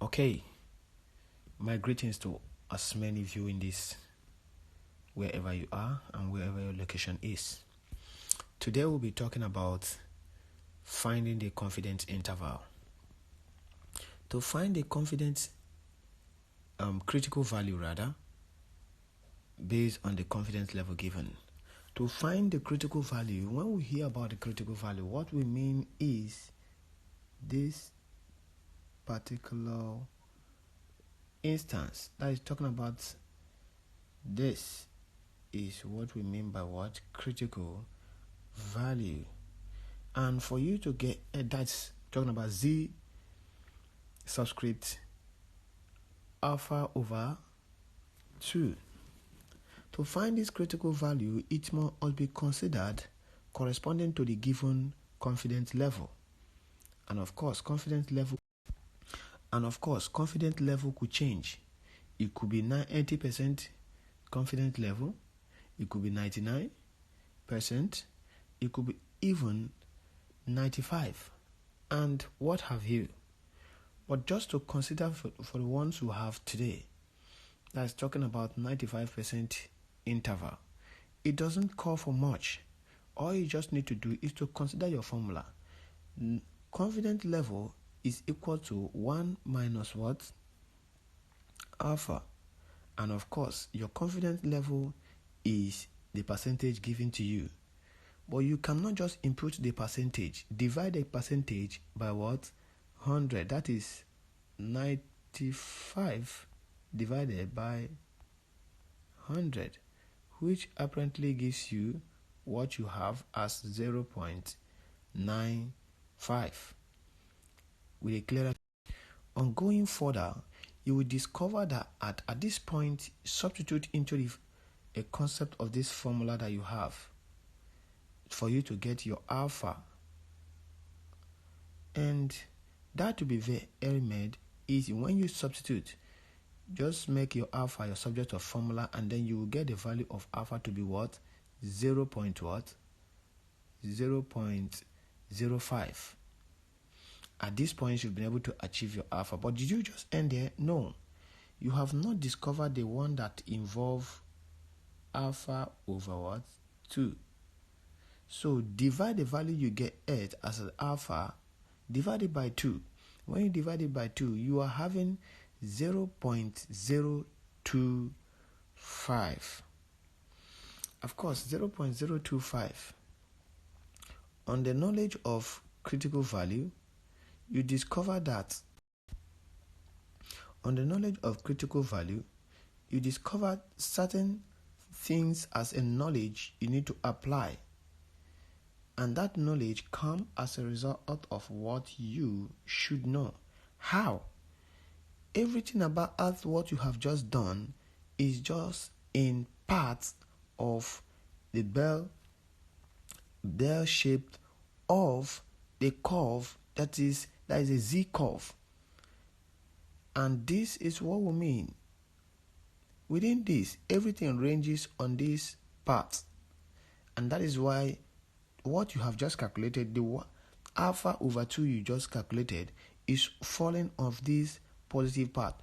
Okay, my greetings to as many viewing this wherever you are and wherever your location is. Today we'll be talking about finding the confidence interval. To find the confidence critical value based on the confidence level given. To find the critical value, when we hear about the critical value, what we mean is this particular instance that is talking about this is what we mean by what? Critical value. And for you to get that's talking about z subscript alpha over 2. To find this critical value, it must be considered corresponding to the given confidence level. And of course, confidence level could change. It could be 80% confidence level, it could be 99%, it could be even 95, and what have you. But just to consider for the ones who have today, that's talking about 95% interval, it doesn't call for much. All you just need to do is to consider your formula. Confidence level is equal to 1 minus what? Alpha. And of course, your confidence level is the percentage given to you. But you cannot just input the percentage. Divide the percentage by what? 100. That is 95 divided by 100, which apparently gives you what you have as 0.95. With a clearer on going further, you will discover that at this point, substitute into a concept of this formula that you have for you to get your alpha. And that to be very made easy. When you substitute, just make your alpha your subject of formula, and then you will get the value of alpha to be what? 0.05. At this point, you've been able to achieve your alpha. But did you just end there? No. You have not discovered the one that involve alpha over what? 2. So divide the value you get as an alpha, divide it by 2. When you divide it by 2, you are having 0.025. Of course, 0.025. On the knowledge of critical value, you discover that certain things as a knowledge you need to apply. And that knowledge comes as a result of what you should know. How? Everything about what you have just done is just in parts of the bell shape of the curve that is a Z curve. And this is what we mean. Within this, everything ranges on this part. And that is why what you have just calculated, the alpha over 2 you just calculated, is falling off this positive part.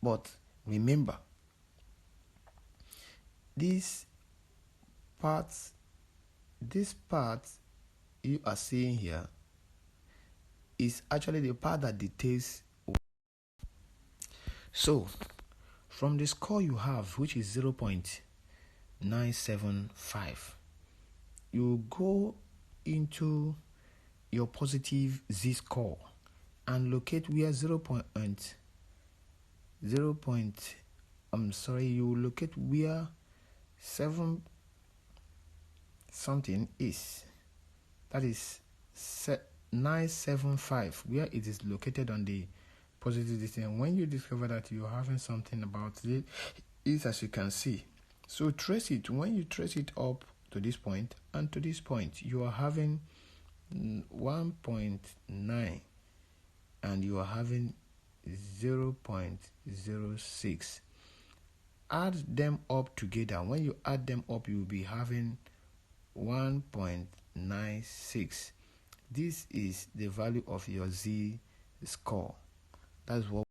But remember, this part you are seeing here is actually the part that dictates. So, from the score you have, which is 0.975, you go into your positive Z score and locate where you locate where 7 something is. That is 975, where it is located on the positive distance. When you discover that you're having something about it, is as you can see. So trace it. When you trace it up to this point and to this point, you are having 1.9 and you are having 0.06. Add them up together. When you add them up, you will be having 1.96. This is the value of your Z score. That's what